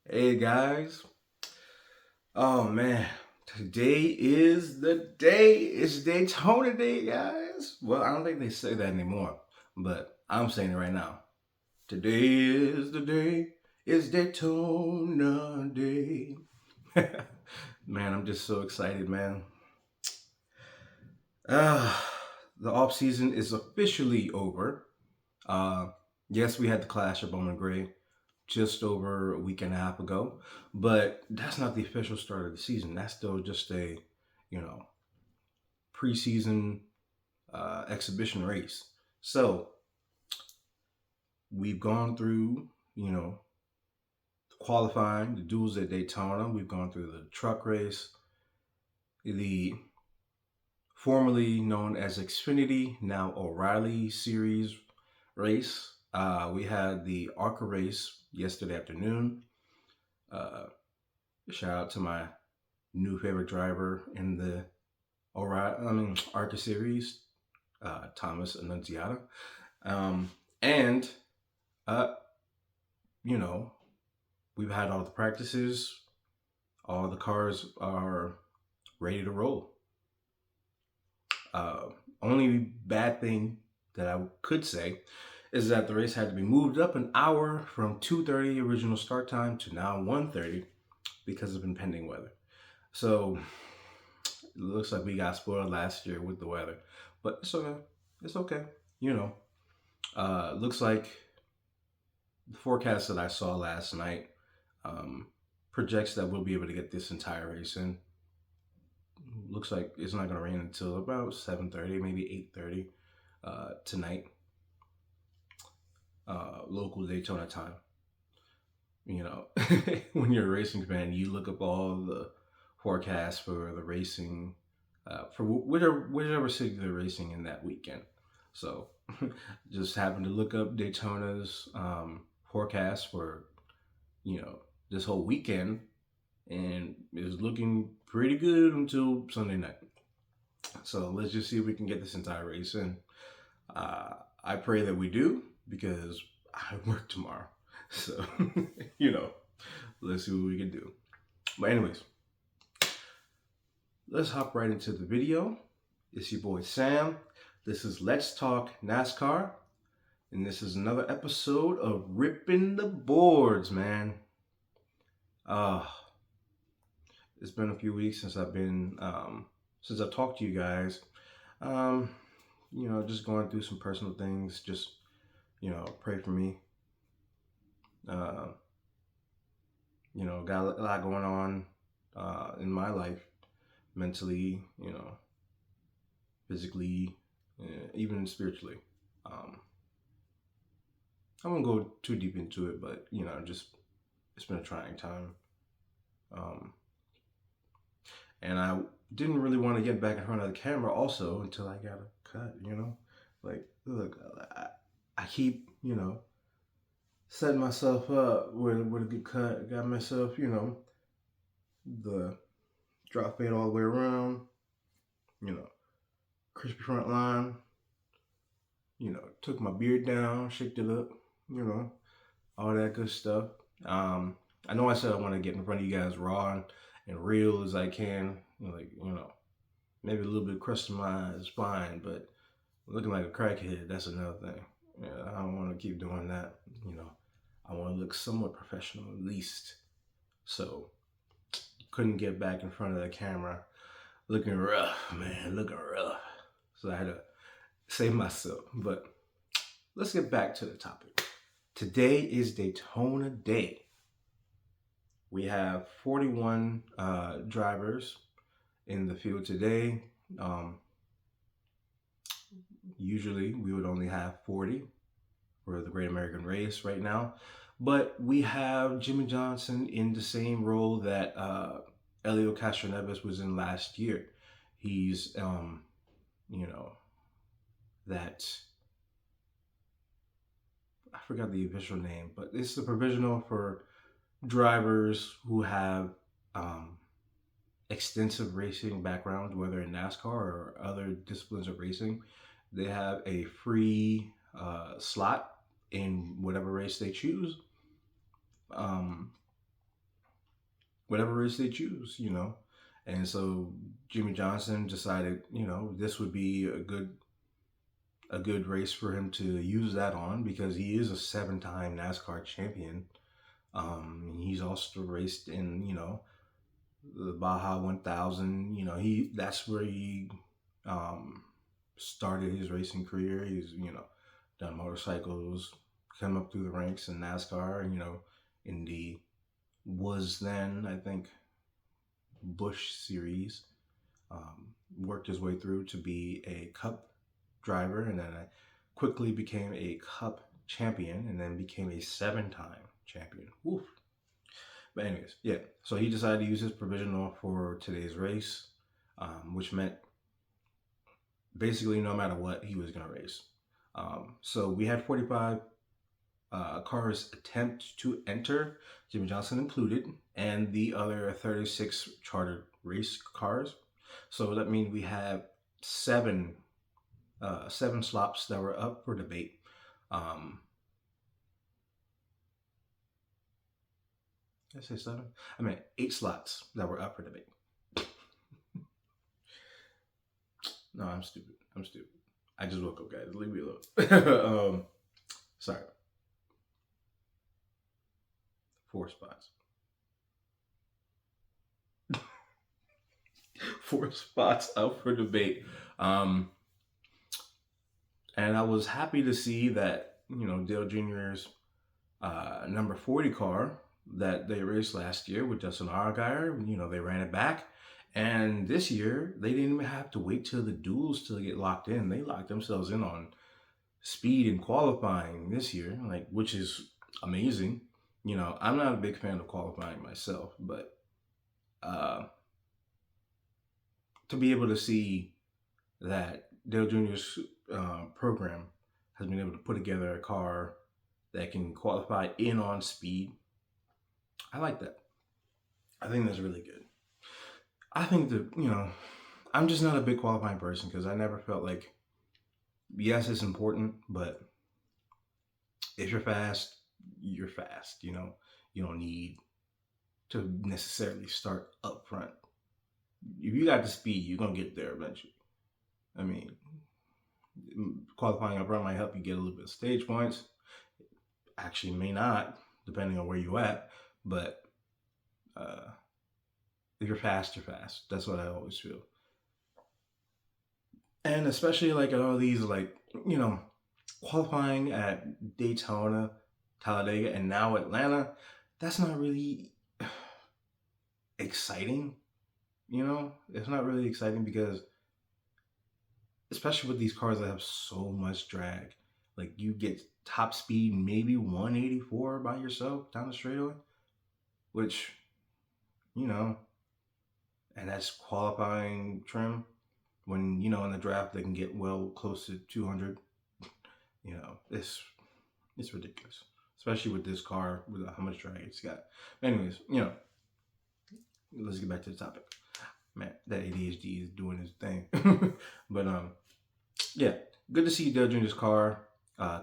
Hey guys. Oh man. Today is the day. It's Daytona Day, guys. Well, I don't think they say that anymore, but I'm saying it right now. Today is the day. It's Daytona Day. Man, I'm just so excited, man. Uh, the off season is officially over. Uh, yes, we had the clash of Bowman Gray just over a week and a half ago, but that's not the official start of the season. That's still just a, you know, preseason exhibition race. So we've gone through, qualifying, the duels at Daytona. We've gone through the truck race, the formerly known as Xfinity, now O'Reilly Series race. We had the ARCA race yesterday afternoon. Uh, Shout out to my new favorite driver in the ARCA series, Thomas Annunziata. Um, and, uh, you know, we've had all the practices, all the cars are ready to roll. Uh, Only bad thing that I could say is that the race had to be moved up an hour from 2:30 original start time to now 1:30 because of impending weather. So it looks like we got spoiled last year with the weather, but it's okay. It's okay. You know, looks like the forecast that I saw last night um, projects that we'll be able to get this entire race in. Looks like it's not going to rain until about 7:30, maybe 8:30 tonight, local Daytona time. You know, when you're a racing fan, you look up all the forecasts for the racing for whichever city they're racing in that weekend. So, just happened to look up Daytona's forecast for this whole weekend, and it was looking pretty good until Sunday night. So let's just see if we can get this entire race in. I pray that we do because I work tomorrow. So, you know, let's see what we can do. But anyways, let's hop right into the video. It's your boy Sam. This is Let's Talk NASCAR. And this is another episode of Ripping the Boards, man. Uh, it's been a few weeks since since I've talked to you guys. Um, just going through some personal things. Just, pray for me. Uh, got a lot going on in my life, mentally, physically, even spiritually. Um, I won't go too deep into it, but just it's been a trying time. Um, and I didn't really want to get back in front of the camera also until I got a cut. Like look, I keep setting myself up with a good cut. Got myself the drop fade all the way around. Crispy front line. Took my beard down, shaped it up. All that good stuff. Um, I know I said I want to get in front of you guys raw and real as I can. Maybe a little bit crust in my spine, but looking like a crackhead, that's another thing. Yeah, I don't want to keep doing that. I want to look somewhat professional at least. So, couldn't get back in front of the camera looking rough, man, looking rough. So I had to save myself. But let's get back to the topic. Today is Daytona Day. We have 41 drivers in the field today. Usually we would only have 40 for the Great American Race right now. But we have Jimmy Johnson in the same role that Elio Castroneves was in last year. He's, that I forgot the official name, but it's the provisional for drivers who have extensive racing background, whether in NASCAR or other disciplines of racing. They have a free slot in whatever race they choose. Um, whatever race they choose, And so Jimmy Johnson decided, this would be a good race for him to use that on because he is a 7-time NASCAR champion. He's also raced in, the Baja 1000. That's where he um, started his racing career. He's done motorcycles, come up through the ranks in NASCAR. In the was then I think Bush series. Worked his way through to be a Cup driver, and then I quickly became a Cup champion, and then became a 7-time champion. Oof. But anyways, yeah. So he decided to use his provisional for today's race, which meant basically no matter what, he was going to race. So we had 45 cars attempt to enter, Jimmy Johnson included, and the other 36 chartered race cars. So that means we have seven slots that were up for debate. Did I say seven? I mean 8 slots that were up for debate. No, I'm stupid. I just woke up, guys. Leave me alone. Sorry. 4 spots. 4 spots up for debate. And I was happy to see that, Dale Jr.'s number 40 car that they raced last year with Justin Allgaier, they ran it back. And this year, they didn't even have to wait till the duels to get locked in. They locked themselves in on speed and qualifying this year, which is amazing. I'm not a big fan of qualifying myself, but to be able to see that Dale Jr.'s program has been able to put together a car that can qualify in on speed, I like that. I think that's really good. I think that, I'm just not a big qualifying person because I never felt like, yes, it's important, but if you're fast, you're fast. You don't need to necessarily start up front. If you got the speed, you're going to get there eventually. I mean, qualifying up front might help you get a little bit of stage points. Actually, may not, depending on where you're at. But if you're fast, you're fast. That's what I always feel. And especially at all these qualifying at Daytona, Talladega, and now Atlanta, that's not really exciting. It's not really exciting because, especially with these cars that have so much drag, you get top speed maybe 184 by yourself down the straightaway, which, and that's qualifying trim. When, in the draft, they can get well close to 200. It's ridiculous, especially with this car, with how much drag it's got. Anyways, let's get back to the topic. Man, that ADHD is doing his thing. But yeah, good to see Dale Jr.'s car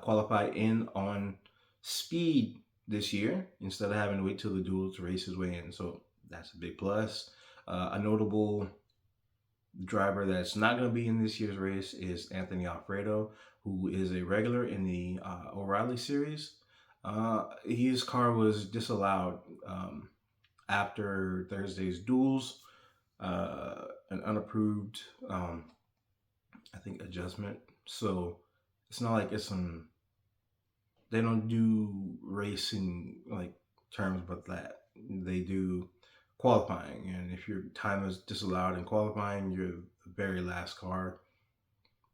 qualify in on speed this year instead of having to wait till the duel to race his way in. So that's a big plus. A notable driver that's not going to be in this year's race is Anthony Alfredo, who is a regular in the O'Reilly series. His car was disallowed after Thursday's duels. An unapproved, I think, adjustment. So it's not like it's they don't do racing terms, but that they do qualifying. And if your time is disallowed in qualifying, you're the very last car.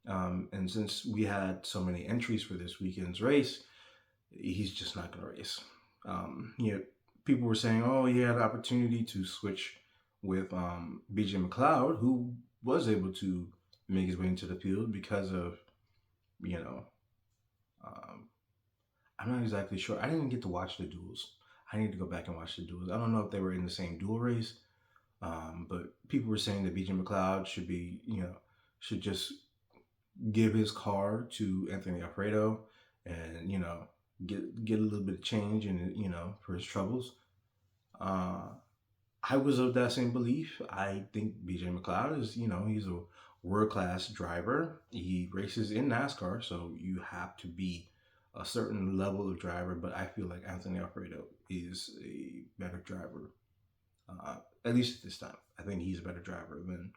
And since we had so many entries for this weekend's race, he's just not going to race. People were saying, oh, he had an opportunity to switch with BJ McLeod, who was able to make his way into the field because of, I'm not exactly sure. I didn't get to watch the duels. I need to go back and watch the duels. I don't know if they were in the same duel race, but people were saying that BJ McLeod should be, should just give his car to Anthony Alfredo and, get a little bit of change and, for his troubles. I was of that same belief. I think BJ McLeod is, he's a world class driver. He races in NASCAR, so you have to be a certain level of driver. But I feel like Anthony Alfredo is a better driver, uh, at least at this time. I think he's a better driver than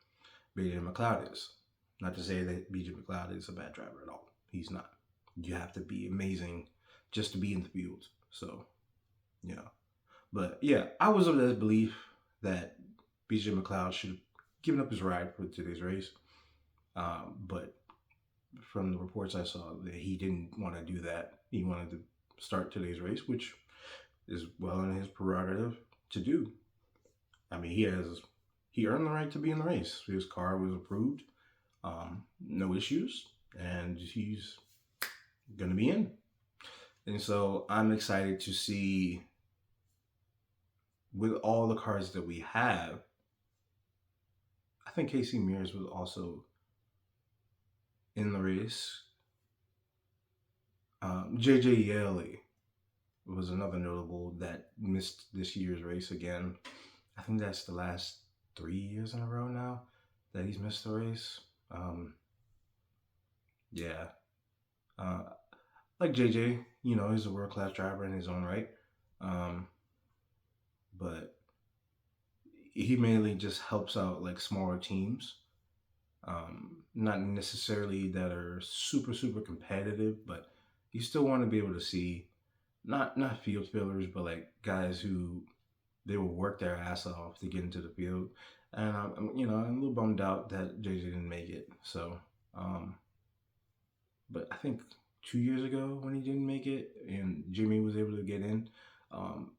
BJ McLeod is. Not to say that BJ McLeod is a bad driver at all. He's not. You have to be amazing just to be in the field. So, yeah. But yeah, I was of that belief that BJ McLeod should have given up his ride for today's race. But from the reports I saw, that he didn't want to do that. He wanted to start today's race, which is well in his prerogative to do. I mean, he earned the right to be in the race. His car was approved, no issues, and he's gonna be in. And so I'm excited to see, with all the cars that we have. I think Casey Mears was also in the race. JJ Yeley was another notable that missed this year's race again. I think that's the last 3 years in a row now that he's missed the race. Yeah. Uh, like JJ, he's a world class driver in his own right. Um, but he mainly just helps out like smaller teams. Not necessarily that are super super competitive, but you still want to be able to see not field fillers, but like guys who they will work their ass off to get into the field. And I'm a little bummed out that JJ didn't make it. So, um, but I think 2 years ago when he didn't make it and Jimmy was able to get in, um,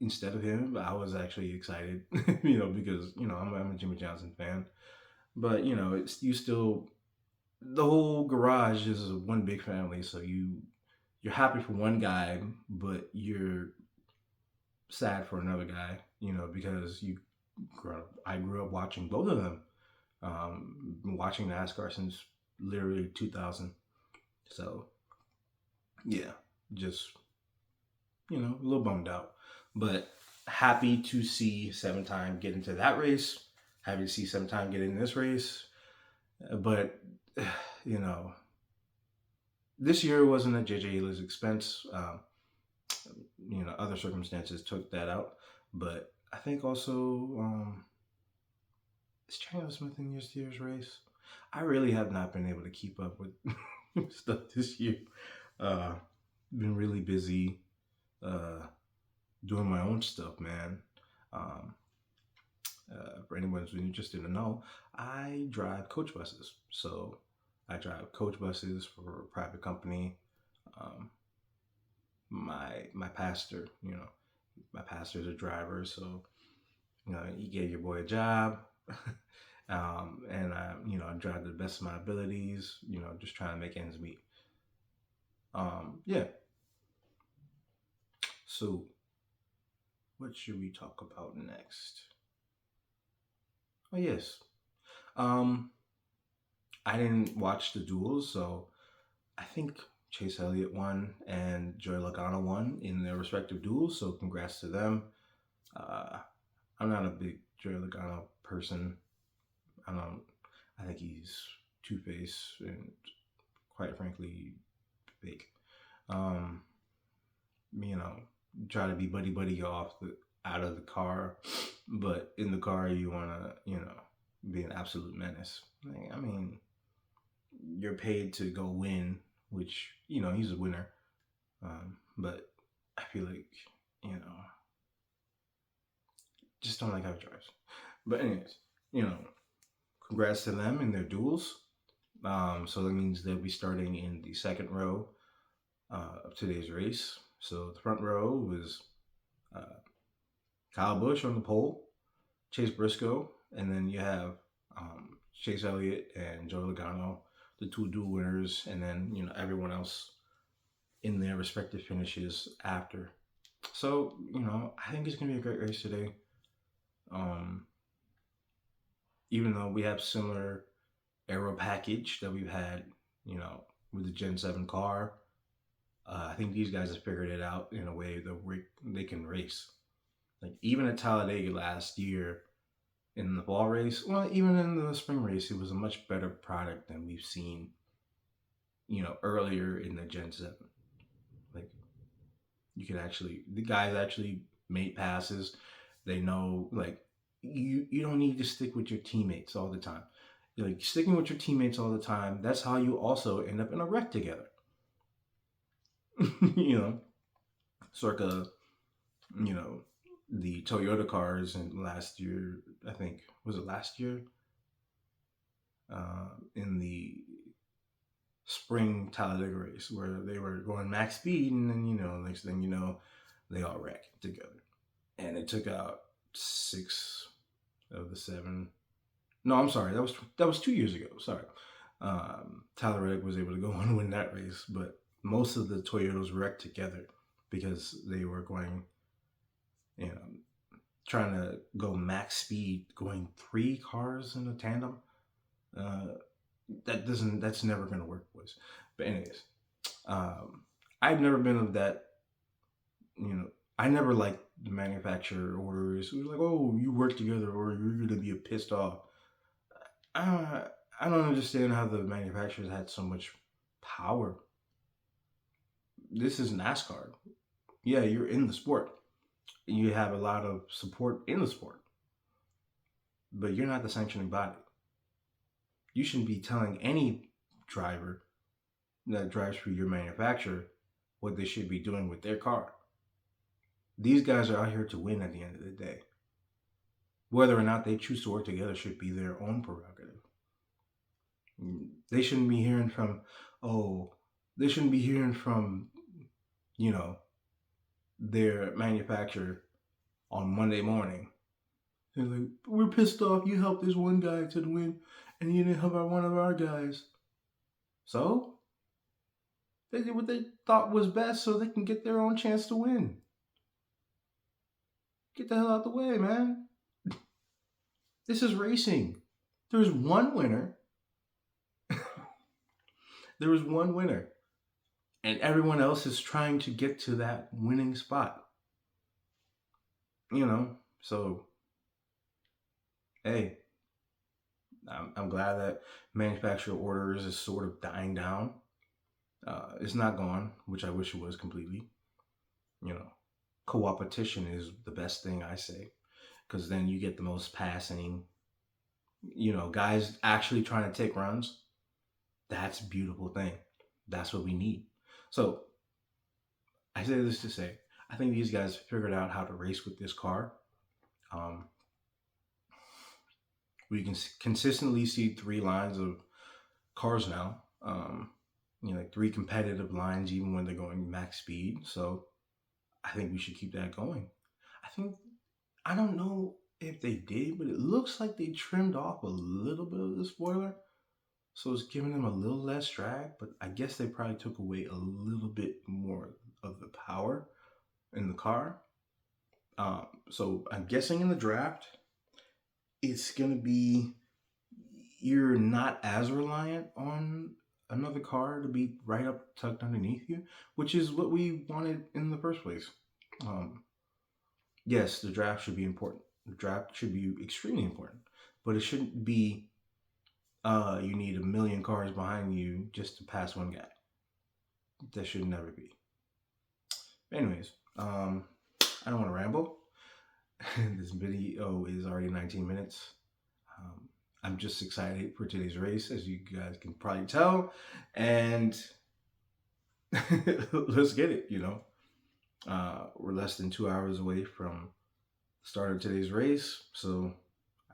instead of him, I was actually excited, because I'm a Jimmy Johnson fan. But it's you still the whole garage is one big family, so you're happy for one guy, but you're sad for another guy, because I grew up watching both of them. Been watching NASCAR since literally 2000. So yeah, just a little bummed out, but happy to see Seven Time get into that race. Happy to see Seven Time get in this race, but you know, this year wasn't at JJ Hilla's expense. Other circumstances took that out, but I think also is Chandler Smith in this year's race? I really have not been able to keep up with stuff this year. Uh, been really busy doing my own stuff, man. Um, for anyone who's interested to know, I drive coach buses. So I drive coach buses for a private company. Um, my pastor, my pastor's a driver, so he gave your boy a job. And I drive to the best of my abilities, just trying to make ends meet. Yeah. So, what should we talk about next? Oh yes. Um, I didn't watch the duels, so I think Chase Elliott won and Joey Logano won in their respective duels. So congrats to them. Uh, I'm not a big Joey Logano person. I don't. I think he's two faced and quite frankly fake. Um, try to be buddy buddy out of the car, but in the car you wanna be an absolute menace. I mean, you're paid to go win, which he's a winner. But I feel like just don't like how he drives. But anyways, congrats to them in their duels. So that means they'll be starting in the second row of today's race. So the front row was Kyle Busch on the pole, Chase Briscoe, and then you have Chase Elliott and Joey Logano, the two dual winners, and then everyone else in their respective finishes after. So I think it's gonna be a great race today. Even though we have similar aero package that we've had, with the Gen 7 car, I think these guys have figured it out in a way that they can race. Like even at Talladega last year in the fall race, well, even in the spring race, it was a much better product than we've seen, earlier in the Gen 7. Like you could actually, the guys actually made passes. They know, like, you don't need to stick with your teammates all the time. Like sticking with your teammates all the time, that's how you also end up in a wreck together. you know, circa, you know, the Toyota cars in last year, I think, was it last year? In the spring Talladega race where they were going max speed, and then, next thing you know, they all wrecked together. And it took out 6 of the 7. No, I'm sorry. That was 2 years ago. Sorry. Talladega was able to go on and win that race, but most of the Toyotas wrecked together because they were going, you know, trying to go max speed, going 3 cars in a tandem. That's never going to work, boys. But anyways, I've never been of that. I never liked the manufacturer orders. It was like, oh, you work together, or you're going to be pissed off. I don't understand how the manufacturers had so much power. This is NASCAR. Yeah, you're in the sport. You have a lot of support in the sport, but you're not the sanctioning body. You shouldn't be telling any driver that drives for your manufacturer what they should be doing with their car. These guys are out here to win at the end of the day. Whether or not they choose to work together should be their own prerogative. They shouldn't be hearing from, their manufacturer on Monday morning. They're like, we're pissed off. You helped this one guy to win, and you didn't help one of our guys. So they did what they thought was best so they can get their own chance to win. Get the hell out the way, man. This is racing. There's one winner. There was one winner. And everyone else is trying to get to that winning spot. So, hey, I'm glad that manufacturer orders is sort of dying down. It's not gone, which I wish it was completely. Co-opetition is the best thing, I say, because then you get the most passing. Guys actually trying to take runs. That's a beautiful thing. That's what we need. So I say this to say, I think these guys figured out how to race with this car. We can consistently see 3 lines of cars now. Like 3 competitive lines, even when they're going max speed. So I think we should keep that going. I don't know if they did, but it looks like they trimmed off a little bit of the spoiler. So it's giving them a little less drag, but I guess they probably took away a little bit more of the power in the car. So I'm guessing in the draft, it's going to be, you're not as reliant on another car to be right up tucked underneath you, which is what we wanted in the first place. Yes, the draft should be important. The draft should be extremely important, but it shouldn't be you need 1 million cars behind you just to pass one guy. That should never be. Anyways, I don't want to ramble. This video is already 19 minutes. I'm just excited for today's race, as you guys can probably tell. And let's get it, We're less than 2 hours away from the start of today's race. So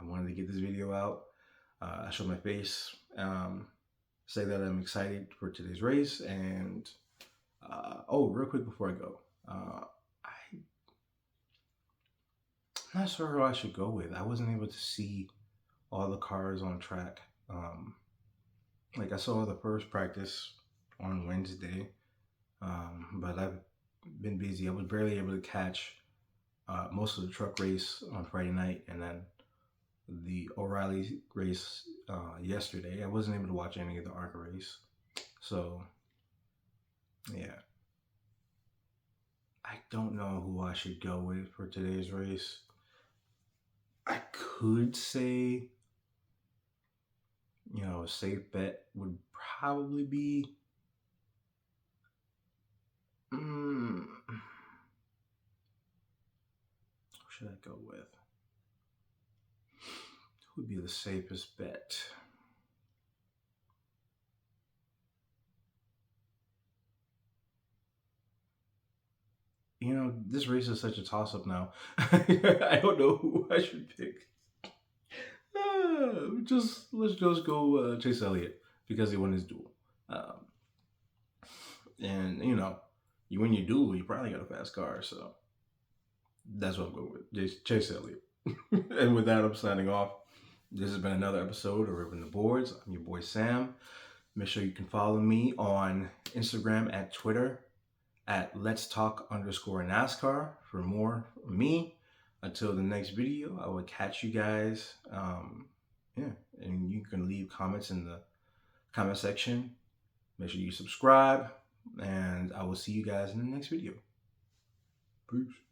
I wanted to get this video out. I show my face, say that I'm excited for today's race. And, real quick before I go, I'm not sure who I should go with. I wasn't able to see all the cars on track. I saw the first practice on Wednesday, but I've been busy. I was barely able to catch most of the truck race on Friday night, and then the O'Reilly race yesterday. I wasn't able to watch any of the ARCA race. So, yeah. I don't know who I should go with for today's race. I could say, a safe bet would probably be. Mm, who should I go with? Who would be the safest bet? This race is such a toss up now. I don't know who I should pick. Let's just go Chase Elliott because he won his duel. Um, and you win your duel, you probably got a fast car, so that's what I'm going with. Chase Elliott. And with that, I'm signing off. This has been another episode of Ripping the Boards. I'm your boy Sam. Make sure you can follow me on Instagram at Twitter at Let's Talk _NASCAR for more from me. Until the next video, I will catch you guys. And you can leave comments in the comment section. Make sure you subscribe, and I will see you guys in the next video. Peace.